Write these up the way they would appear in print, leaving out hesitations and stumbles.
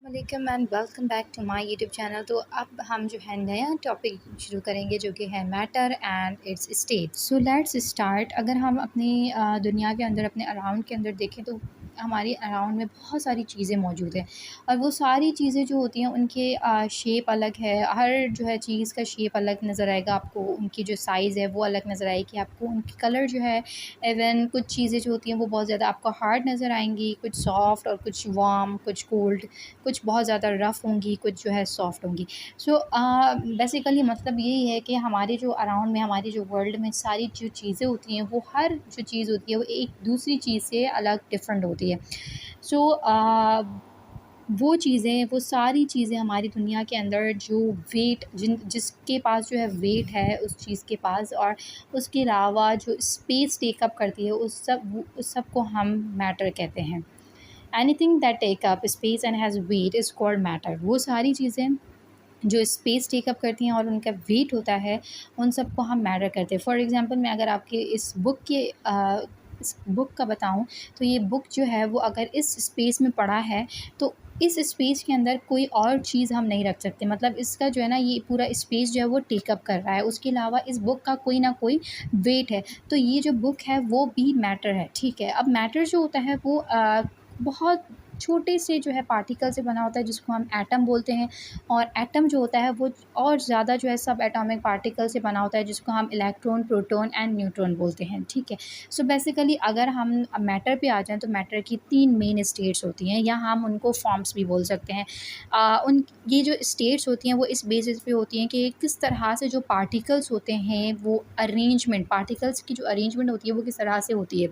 वालेकुम and welcome back to my YouTube channel. तो अब हम जो है नया टॉपिक शुरू करेंगे जो कि है matter and it's state. So let's start. अगर हम अपनी दुनिया के अंदर अपने अराउंड के अंदर देखें तो हमारे अराउंड में बहुत सारी चीज़ें मौजूद हैं और वो सारी चीज़ें जो होती हैं उनके शेप अलग है। हर जो है चीज़ का शेप अलग नज़र आएगा आपको, उनकी जो साइज़ है वो अलग नज़र आएगी आपको, उनकी कलर जो है इवन कुछ चीज़ें जो होती हैं वो बहुत ज़्यादा आपको हार्ड नज़र आएंगी, कुछ सॉफ्ट और कुछ वार्म, कुछ कोल्ड, कुछ बहुत ज़्यादा रफ़ होंगी, कुछ जो है सॉफ्ट होंगी। सो बेसिकली मतलब यही है कि हमारे जो अराउंड में, हमारे जो वर्ल्ड में सारी जो चीज़ें होती हैं वो हर जो चीज़ होती है वो एक दूसरी चीज़ से अलग डिफरेंट होती है। सो वो चीज़ें, वो सारी चीज़ें हमारी दुनिया के अंदर जो वेट जिसके पास जो है वेट है उस चीज़ के पास, और उसके अलावा जो स्पेस टेकअप करती है उस सब को हम मैटर कहते हैं। Anything that take up space and has weight is called matter. वो सारी चीज़ें जो स्पेस टेकअप करती हैं और उनका वेट होता है, उन सबको हम मैटर करते हैं। फॉर एग्ज़ाम्पल मैं अगर आपके इस बुक का बताऊँ, तो ये बुक जो है वो अगर इस स्पेस में पड़ा है तो इस स्पेस के अंदर कोई और चीज़ हम नहीं रख सकते। मतलब इसका जो है ना, ये पूरा स्पेस जो है वो टेकअप कर रहा है। उसके अलावा इस बुक का कोई ना कोई वेट है। तो ये जो बुक है वो भी मैटर है, ठीक है। अब मैटर जो होता है वो बहुत छोटे से जो है पार्टिकल से बना होता है जिसको हम एटम बोलते हैं। और एटम जो होता है वो और ज़्यादा जो है सब एटॉमिक पार्टिकल से बना होता है जिसको हम इलेक्ट्रॉन, प्रोटॉन एंड न्यूट्रॉन बोलते हैं, ठीक है। सो बेसिकली अगर हम मैटर पे आ जाएँ तो मैटर की 3 मेन स्टेट्स होती हैं, या हम उनको फॉर्म्स भी बोल सकते हैं। उन ये जो स्टेट्स होती हैं वो इस बेसिस पे होती हैं कि किस तरह से जो पार्टिकल्स होते हैं वो अरेंजमेंट, पार्टिकल्स की जो अरेंजमेंट होती है वो किस तरह से होती है।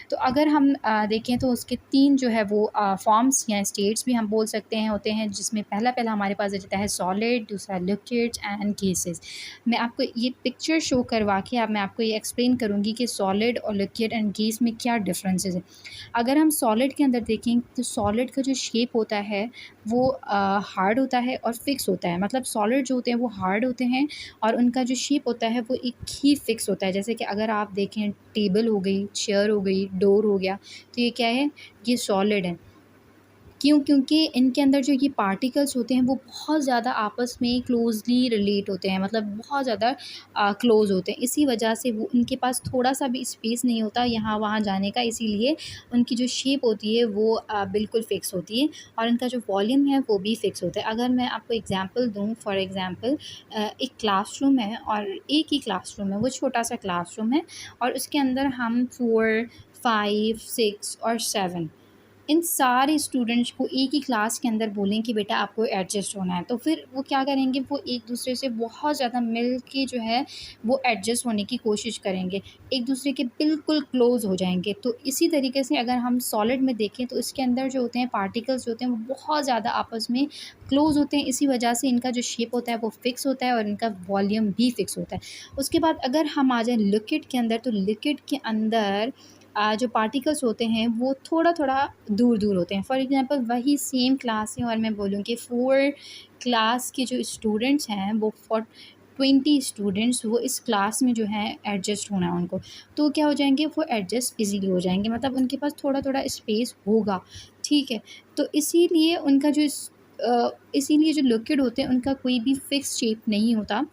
तो अगर हम देखें तो उसके 3 जो है वो फॉर्म्स या स्टेट्स भी हम बोल सकते हैं होते हैं, जिसमें पहला हमारे पास आ जाता है सॉलिड, दूसरा लिक्विड्स एंड गैसेस। मैं आपको ये पिक्चर शो करवा के अब मैं आपको ये एक्सप्लेन करूँगी कि सॉलिड और लिक्विड एंड गैस में क्या डिफरेंसेस हैं। अगर हम सॉलिड के अंदर देखें तो सॉलिड का जो शेप होता है वो हार्ड होता है और फिक्स होता है। मतलब सॉलिड जो होते हैं वो हार्ड होते हैं और उनका जो शेप होता है वो एक ही फिक्स होता है। जैसे कि अगर आप देखें, टेबल हो गई, चेयर हो गई, डोर हो गया, तो ये क्या है, ये सॉलिड है। क्यों? क्योंकि इनके अंदर जो ये पार्टिकल्स होते हैं वो बहुत ज़्यादा आपस में क्लोज़ली रिलेट होते हैं, मतलब बहुत ज़्यादा क्लोज़ होते हैं। इसी वजह से वो इनके पास थोड़ा-सा भी स्पेस नहीं होता यहाँ-वहाँ जाने का, इसीलिए उनकी जो शेप होती है वो बिल्कुल फ़िक्स होती है और इनका जो वॉल्यूम है वो भी फ़िक्स होता है। अगर मैं आपको एग्ज़ाम्पल दूँ, फॉर एग्ज़ाम्पल एक क्लासरूम है और एक ही क्लासरूम है, वो छोटा-सा क्लासरूम है और उसके अंदर हम 4, 5, 6 और 7 इन सारे स्टूडेंट्स को एक ही क्लास के अंदर बोलें कि बेटा आपको एडजस्ट होना है, तो फिर वो क्या करेंगे, वो एक दूसरे से बहुत ज़्यादा मिल के जो है वो एडजस्ट होने की कोशिश करेंगे, एक दूसरे के बिल्कुल क्लोज़ हो जाएँगे। तो इसी तरीके से अगर हम सॉलिड में देखें तो इसके अंदर जो होते हैं पार्टिकल्स होते हैं वो बहुत ज़्यादा आपस में क्लोज़ होते हैं, इसी वजह से इनका जो शेप होता है वो फ़िक्स होता है और इनका वॉल्यूम भी फ़िक्स होता है। उसके बाद अगर हम आ जाएँ लिक्विड के अंदर, तो लिक्विड के अंदर जो पार्टिकल्स होते हैं वो थोड़ा-थोड़ा दूर-दूर होते हैं। फॉर एग्ज़ाम्पल वही सेम क्लास है और मैं बोलूँ कि 4 क्लास के जो स्टूडेंट्स हैं वो फॉर 20 स्टूडेंट्स वो इस क्लास में जो है एडजस्ट होना है उनको। तो क्या हो जाएँगे, वो एडजस्ट ईज़िली हो जाएँगे, मतलब उनके पास थोड़ा-थोड़ा स्पेस होगा, ठीक है। तो इसीलिए इसीलिए जो लिक्विड होते हैं उनका कोई भी फ़िक्स शेप नहीं होता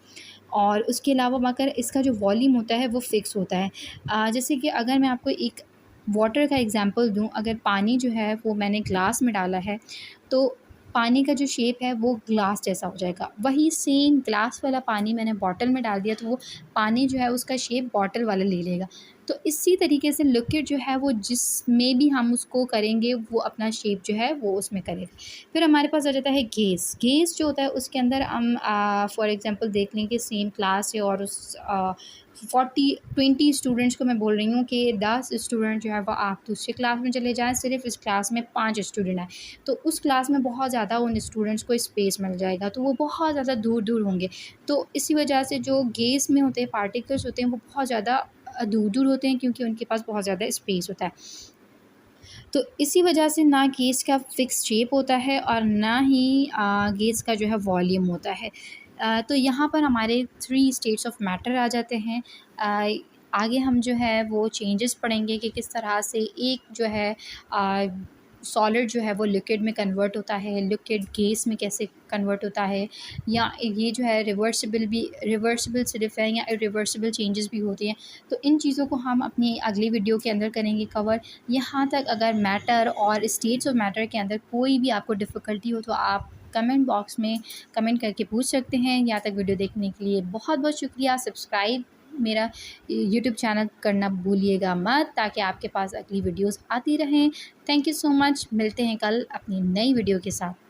और उसके अलावा मगर इसका जो वॉल्यूम होता है वो फ़िक्स होता है। जैसे कि अगर मैं आपको एक वाटर का एग्ज़ाम्पल दूँ, अगर पानी जो है वो मैंने ग्लास में डाला है, तो पानी का जो शेप है वो ग्लास जैसा हो जाएगा। वही सेम ग्लास वाला पानी मैंने बॉटल में डाल दिया तो वो पानी जो है उसका शेप बॉटल वाला ले लेगा। तो इसी तरीके से लिक्विड जो है वो जिसमें भी हम उसको करेंगे वो अपना शेप जो है वो उसमें करेगा। फिर हमारे पास आ जाता है गैस। गैस जो होता है उसके अंदर हम फॉर एग्ज़ाम्पल देख लें कि सेम क्लास है और उस 20 स्टूडेंट्स को मैं बोल रही हूँ कि 10 स्टूडेंट जो है वो आप दूसरी क्लास में चले जाएँ, सिर्फ़ इस क्लास में 5 स्टूडेंट हैं। तो उस क्लास में बहुत ज़्यादा उन स्टूडेंट्स को स्पेस मिल जाएगा, तो वो बहुत ज़्यादा दूर-दूर होंगे। तो इसी वजह से जो गैस में होते हैं पार्टिकल्स होते हैं वो बहुत ज़्यादा दूर-दूर होते हैं क्योंकि उनके पास बहुत ज़्यादा स्पेस होता है। तो इसी वजह से ना गेज का फ़िक्स शेप होता है और ना ही गेज का जो है वॉल्यूम होता है। तो यहाँ पर हमारे 3 स्टेट्स ऑफ मैटर आ जाते हैं। आगे हम जो है वो चेंजेस पढ़ेंगे कि किस तरह से एक जो है सॉलिड जो है वो लिक्विड में कन्वर्ट होता है, लिक्विड गैस में कैसे कन्वर्ट होता है, या ये जो है रिवर्सिबल सिर्फ है या इरिवर्सिबल चेंजेस भी होती हैं। तो इन चीज़ों को हम अपनी अगली वीडियो के अंदर करेंगे कवर। यहाँ तक अगर मैटर और स्टेट्स ऑफ मैटर के अंदर कोई भी आपको डिफ़िकल्टी हो तो आप कमेंट बॉक्स में कमेंट करके पूछ सकते हैं। यहाँ तक वीडियो देखने के लिए बहुत बहुत शुक्रिया। सब्सक्राइब मेरा यूट्यूब चैनल करना भूलिएगा मत, ताकि आपके पास अगली वीडियोस आती रहें। Thank you so much. मिलते हैं कल अपनी नई वीडियो के साथ।